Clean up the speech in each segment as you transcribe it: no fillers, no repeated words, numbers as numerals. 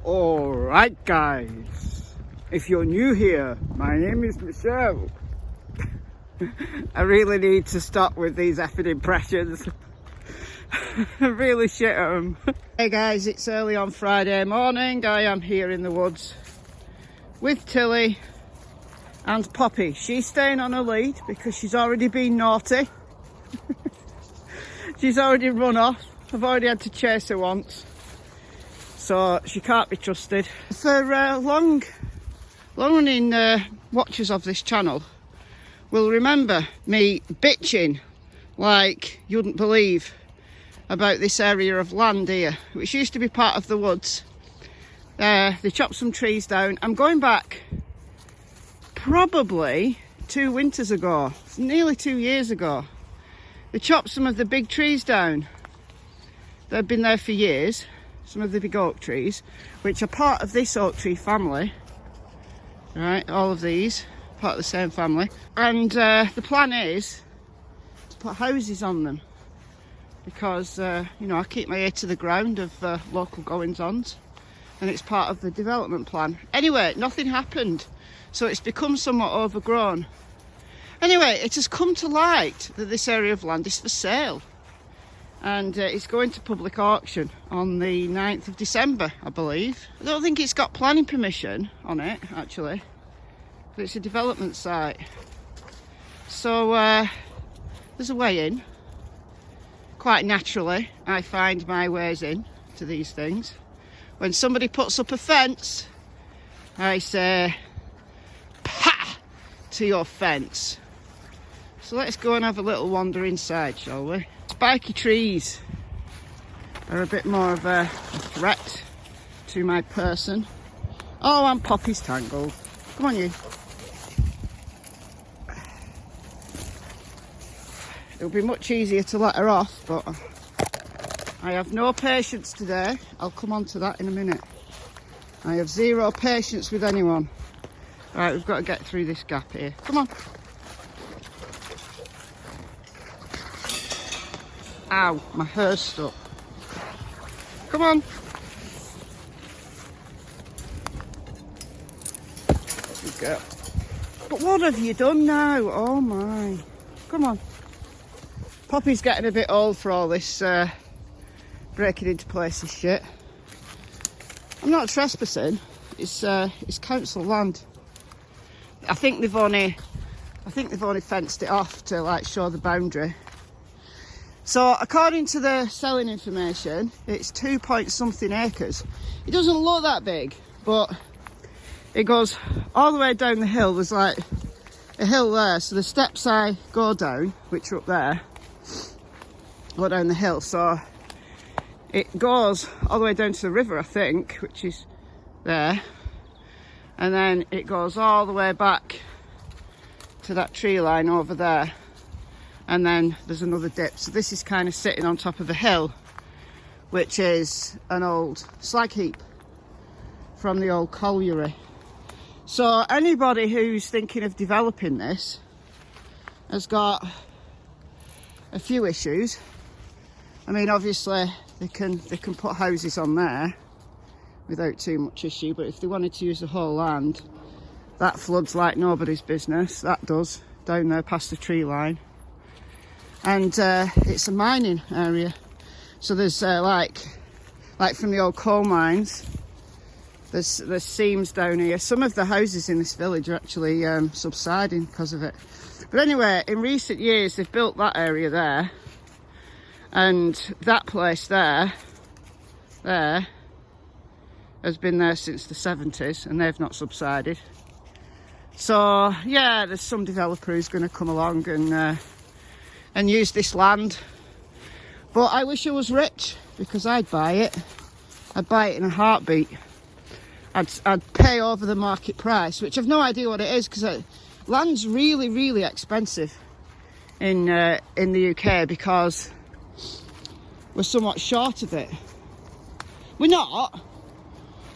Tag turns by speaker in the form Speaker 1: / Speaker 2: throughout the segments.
Speaker 1: Alright guys, if you're new here, my name is Michelle. I really need to stop with these effing impressions. I really shit at them. Hey guys, it's early on Friday morning. I am here in the woods with Tilly and Poppy. She's staying on her lead because she's already been naughty. She's already run off. I've already had to chase her once. So she can't be trusted. For long running watchers of this channel will remember me bitching like you wouldn't believe about this area of land here, which used to be part of the woods. They chopped some trees down. I'm going back probably 2 winters ago, nearly 2 years ago. They chopped some of the big trees down. They've been there for years. Some of the big oak trees, which are part of this oak tree family. Right, all of these, part of the same family. And the plan is to put houses on them. Because, you know, I keep my ear to the ground of local goings-ons. And it's part of the development plan. Anyway, nothing happened. So it's become somewhat overgrown. Anyway, it has come to light that this area of land is for sale. And it's going to public auction on the 9th of December, I believe. I don't think it's got planning permission on it, actually. But it's a development site. So there's a way in. Quite naturally, I find my ways in to these things. When somebody puts up a fence, I say, "Pah!" to your fence. So let's go and have a little wander inside, shall we? Spiky trees are a bit more of a threat to my person. Oh, and Poppy's tangled. Come on, you. It'll be much easier to let her off, but I have no patience today. I'll come on to that in a minute. I have zero patience with anyone. Right, we've got to get through this gap here. Come on. Ow, my hair's stuck. Come on. There we go. But what have you done now? Oh my. Come on. Poppy's getting a bit old for all this breaking into places shit. I'm not trespassing. It's council land. I think they've only fenced it off to like show the boundary. So according to the selling information, it's 2 point something acres. It doesn't look that big, but it goes all the way down the hill. There's like a hill there, so the steps I go down, which are up there, go down the hill. So it goes all the way down to the river, I think, which is there. And then it goes all the way back to that tree line over there. And then there's another dip. So this is kind of sitting on top of a hill, which is an old slag heap from the old colliery. So anybody who's thinking of developing this has got a few issues. I mean, obviously they can put houses on there without too much issue, but if they wanted to use the whole land, that floods like nobody's business. That does, down there past the tree line. And it's a mining area, so there's like from the old coal mines, there's seams down here. Some of the houses in this village are actually subsiding because of it. But anyway, in recent years they've built that area there, and that place there has been there since the 70s, and they've not subsided. So yeah, there's some developer who's going to come along and use this land. But I wish I was rich, because I'd buy it. I'd buy it in a heartbeat. I'd pay over the market price, which I've no idea what it is, because land's really, really expensive in the UK, because we're somewhat short of it. We're not,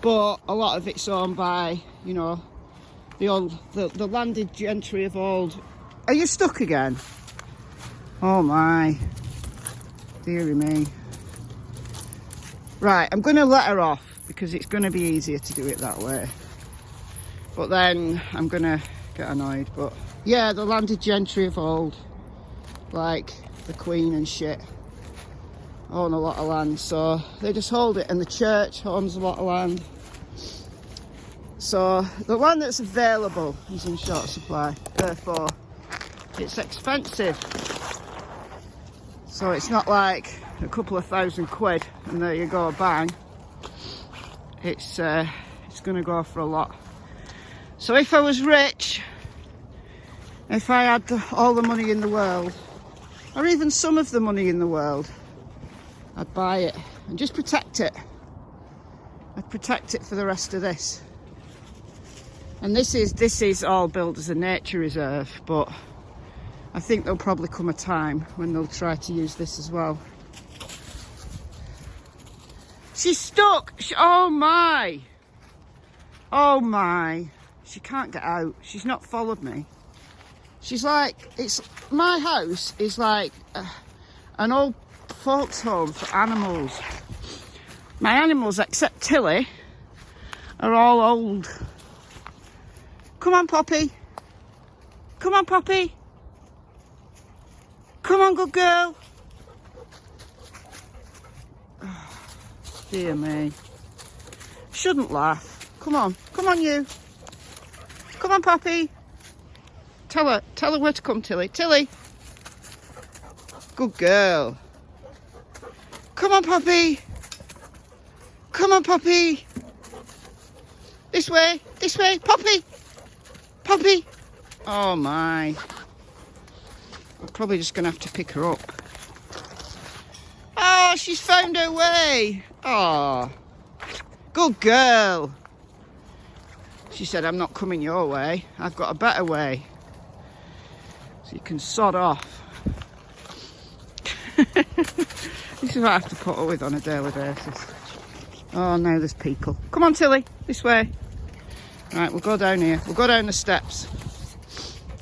Speaker 1: but a lot of it's owned by, you know, the landed gentry of old. Are you stuck again? Oh my, dearie me. Right, I'm going to let her off because it's going to be easier to do it that way. But then I'm going to get annoyed. But yeah, the landed gentry of old, like the Queen and shit, own a lot of land, so they just hold it, and the church owns a lot of land. So the land that's available is in short supply, therefore it's expensive. So it's not like a couple of £1,000 and there you go, bang. It's going to go for a lot. So if I was rich, if I had all the money in the world, or even some of the money in the world, I'd buy it and just protect it. I'd protect it for the rest of this. And this is all built as a nature reserve, but I think there'll probably come a time when they'll try to use this as well. She's stuck. Oh my. Oh my. She can't get out. She's not followed me. She's like, my house is like an old folks home for animals. My animals, except Tilly, are all old. Come on, Poppy. Come on, Poppy. Come on, good girl. Oh, dear me. Shouldn't laugh. Come on. Come on, you. Come on, Poppy. Tell her where to come, Tilly. Tilly. Good girl. Come on, Poppy. Come on, Poppy. This way. This way. Poppy. Poppy. Oh, my. I'm probably just going to have to pick her up. Oh, she's found her way. Oh, good girl. She said, I'm not coming your way. I've got a better way. So you can sod off. This is what I have to put up with on a daily basis. Oh, now there's people. Come on, Tilly. This way. Right, we'll go down here. We'll go down the steps.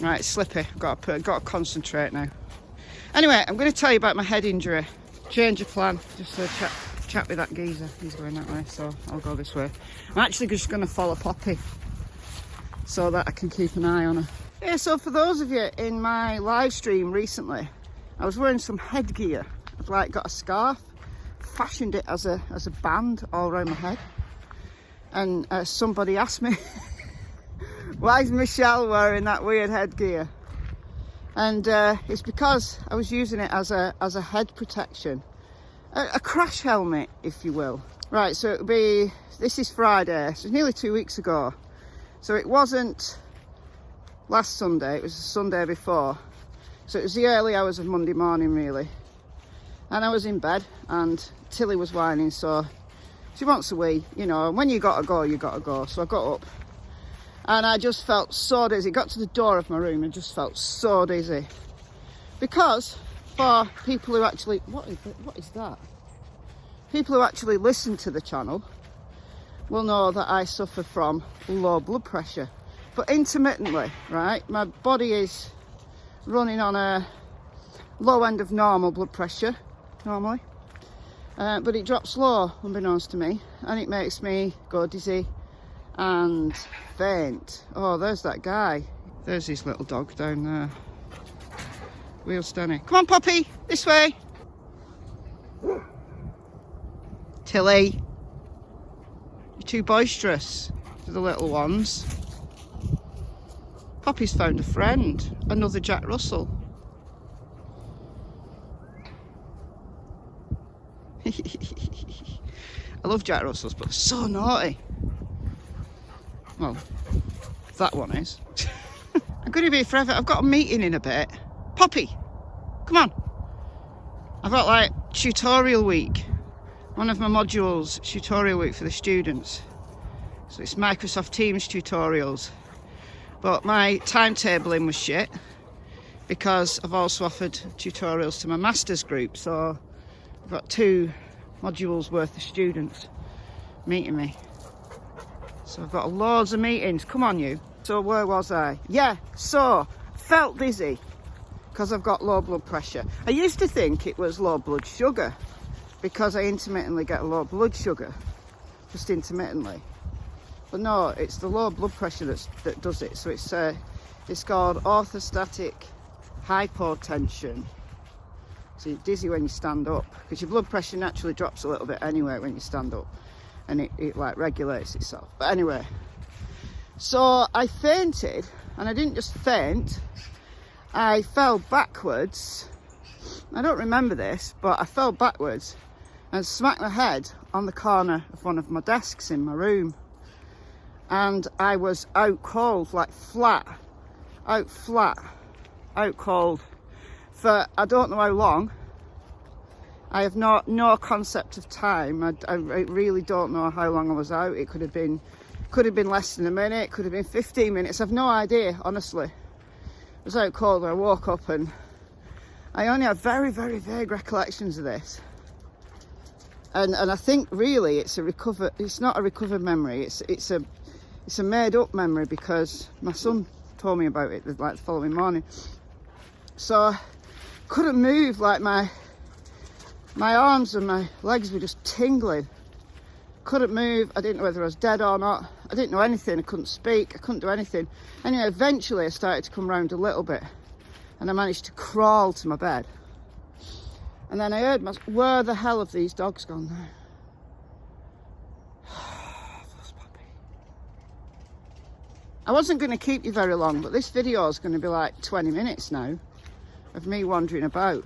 Speaker 1: Right, it's slippy. Got to concentrate now. Anyway, I'm going to tell you about my head injury. Change of plan. Just chat with that geezer. He's going that way, so I'll go this way. I'm actually just going to follow Poppy so that I can keep an eye on her. Yeah, so for those of you in my live stream recently, I was wearing some headgear. I've like got a scarf, fashioned it as a band all around my head. And somebody asked me, why is Michelle wearing that weird headgear? And it's because I was using it as a head protection, a crash helmet, if you will. Right, so it'll be, this is Friday, so it's nearly 2 weeks ago. So it wasn't last Sunday, it was the Sunday before. So it was the early hours of Monday morning, really. And I was in bed, and Tilly was whining, so she wants a wee, you know, when you gotta go, you gotta go. So I got up, and I just felt so dizzy. Got to the door of my room and just felt so dizzy. Because for people who actually, what is that? People who actually listen to the channel will know that I suffer from low blood pressure. But intermittently, right, my body is running on a low end of normal blood pressure, normally. But it drops low, unbeknownst to me, and it makes me go dizzy and faint. Oh, there's that guy. There's his little dog down there. Wheel Stanny. Come on, Poppy, this way. Tilly, you're too boisterous for the little ones. Poppy's found a friend, another Jack Russell. I love Jack Russells, but they're so naughty. Well, that one is. I'm going to be forever. I've got a meeting in a bit. Poppy, come on. I've got like tutorial week. One of my modules, tutorial week for the students. So it's Microsoft Teams tutorials. But my timetabling was shit because I've also offered tutorials to my master's group. So I've got 2 modules worth of students meeting me. So I've got loads of meetings. Come on, you. So where was I? Yeah, so felt dizzy because I've got low blood pressure. I used to think it was low blood sugar because I intermittently get low blood sugar. just intermittently. But no, it's the low blood pressure that does it. So it's called orthostatic hypotension. So you're dizzy when you stand up, because your blood pressure naturally drops a little bit anyway when you stand up, and it like regulates itself. But anyway, so I fainted, and I didn't just faint, I fell backwards. I don't remember this, but I fell backwards and smacked my head on the corner of one of my desks in my room. And I was out cold, like out cold, for I don't know how long. I have no concept of time. I really don't know how long I was out. It could have been less than a minute, could have been 15 minutes. I've no idea, honestly. I was out cold and I woke up, and I only have very, very vague recollections of this. And I think really it's not a recovered memory, it's a made up memory, because my son told me about it like the following morning. So I couldn't move, like my arms and my legs were just tingling. Couldn't move. I didn't know whether I was dead or not. I didn't know anything. I couldn't speak. I couldn't do anything. Anyway, eventually I started to come round a little bit, and I managed to crawl to my bed. And then I heard where the hell have these dogs gone now? I wasn't going to keep you very long, but this video is going to be like 20 minutes now of me wandering about.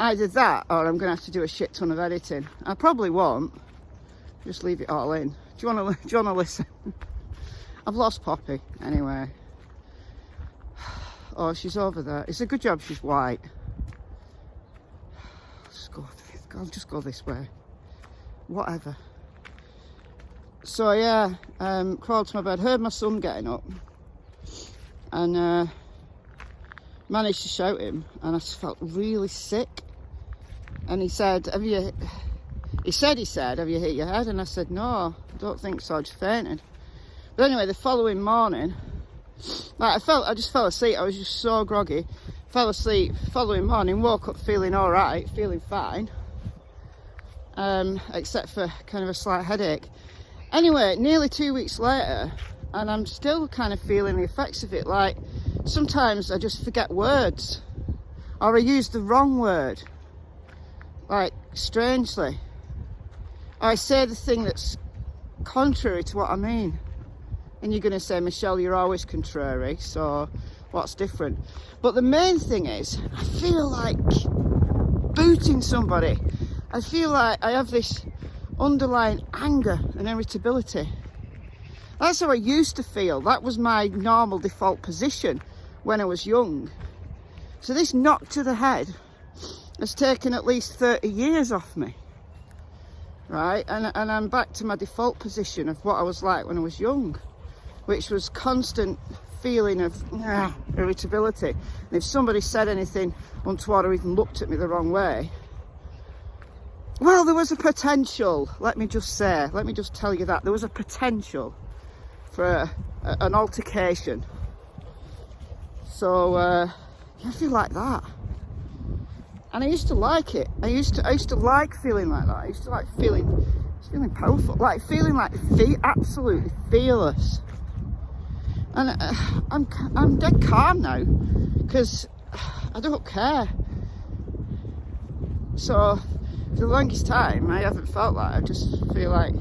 Speaker 1: Either that, or I'm going to have to do a shit ton of editing. I probably won't. Just leave it all in. Do you want to listen? I've lost Poppy, anyway. Oh, she's over there. It's a good job she's white. I'll just go this way. Whatever. So yeah, crawled to my bed, heard my son getting up, and managed to shout him, and I just felt really sick. And he said, have you hit your head? And I said, no, I don't think so, I just fainted. But anyway, the following morning, like I just fell asleep. I was just so groggy. Fell asleep. Following morning, woke up feeling all right, feeling fine, except for kind of a slight headache. Anyway, nearly 2 weeks later, and I'm still kind of feeling the effects of it. Like sometimes I just forget words, or I use the wrong word, like strangely. Or I say the thing that's contrary to what I mean. And you're going to say, Michelle, you're always contrary, so what's different? But the main thing is, I feel like booting somebody. I feel like I have this underlying anger and irritability. That's how I used to feel. That was my normal default position when I was young. So this knock to the head has taken at least 30 years off me. Right? And I'm back to my default position of what I was like when I was young, which was constant feeling of irritability. And if somebody said anything untoward or even looked at me the wrong way, well, there was a potential, let me just tell you that. There was a potential for an altercation. So, I feel like that. And I used to like it. I used to like feeling like that. I used to like feeling powerful, like feeling like absolutely fearless. And I'm dead calm now, because I don't care. So for the longest time I haven't felt that. I just feel like,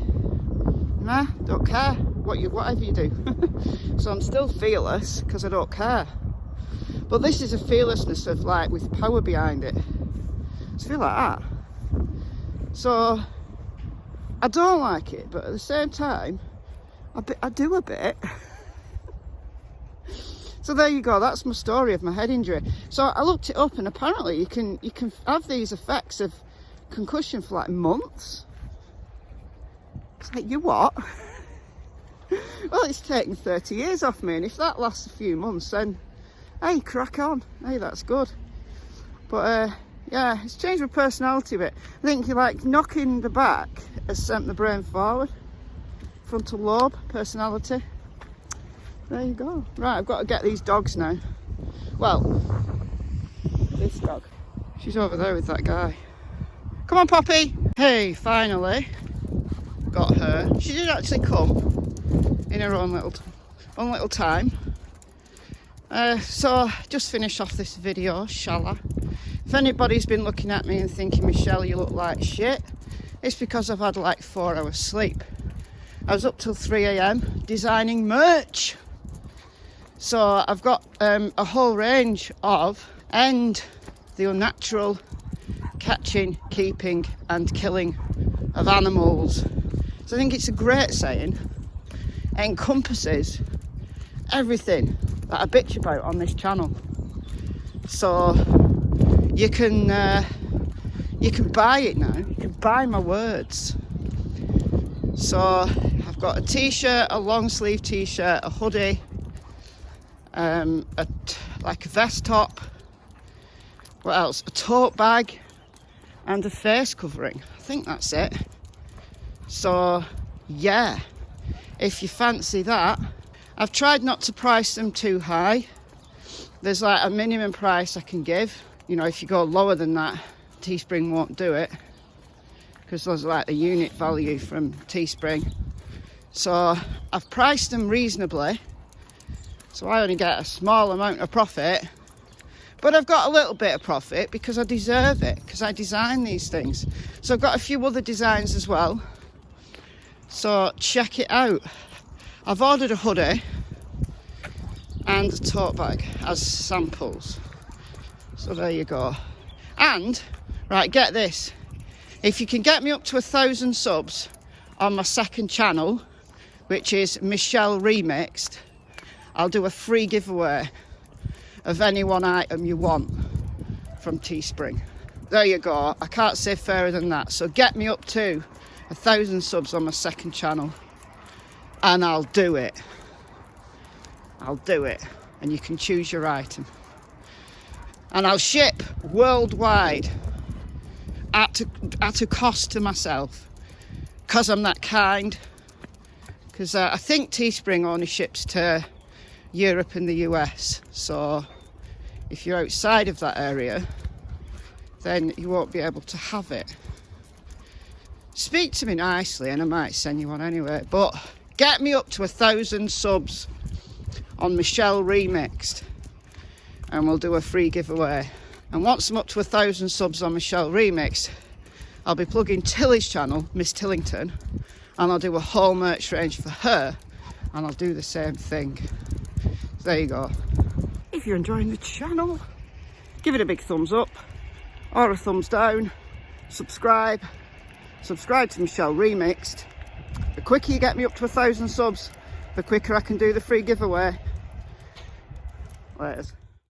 Speaker 1: nah, don't care whatever you do. So I'm still fearless because I don't care. But this is a fearlessness of like with power behind it. I feel like that. So I don't like it, but at the same time I do a bit. So there you go, that's my story of my head injury. So I looked it up, and apparently you can have these effects of concussion for like months. It's like, you what? Well, it's taken 30 years off me, and if that lasts a few months, then hey, crack on. Hey, that's good. But yeah, it's changed my personality a bit. I think like knocking the back has sent the brain forward. Frontal lobe personality. There you go. Right, I've got to get these dogs now. Well, this dog. She's over there with that guy. Come on, Poppy. Hey, finally. got her. She did actually come in her own little time. So just finish off this video, shall I? If anybody's been looking at me and thinking, Michelle, you look like shit, it's because I've had like 4 hours sleep. I was up till 3 AM designing merch. So I've got a whole range of end the unnatural catching, keeping and killing of animals. So I think it's a great saying. It encompasses everything that I bitch about on this channel. So you can buy it now. You can buy my words. So I've got a t-shirt, a long sleeve t-shirt, a hoodie, like a vest top. What else? A tote bag and a face covering. I think that's it. So yeah, if you fancy that. I've tried not to price them too high. There's like a minimum price I can give. You know, if you go lower than that, Teespring won't do it, because there's like a unit value from Teespring. So I've priced them reasonably, so I only get a small amount of profit, but I've got a little bit of profit because I deserve it, because I design these things. So I've got a few other designs as well, so check it out. I've ordered a hoodie and a tote bag as samples, so there you go. And right, get this, if you can get me up to 1,000 subs on my second channel, which is Michelle Remixed, I'll do a free giveaway of any one item you want from Teespring. There you go, I can't say fairer than that. So get me up to 1,000 subs on my second channel and I'll do it. I'll do it, and you can choose your item. And I'll ship worldwide at a cost to myself, because I'm that kind. Because I think Teespring only ships to Europe and the US, so if you're outside of that area, then you won't be able to have it. Speak to me nicely and I might send you one anyway, but get me up to 1,000 subs on Michelle Remixed and we'll do a free giveaway. And once I'm up to 1,000 subs on Michelle Remixed, I'll be plugging Tilly's channel, Miss Tillington, and I'll do a whole merch range for her, and I'll do the same thing. There you go. If you're enjoying the channel, give it a big thumbs up or a thumbs down. Subscribe to Michelle Remixed. The quicker you get me up to 1,000 subs, the quicker I can do the free giveaway. Laters.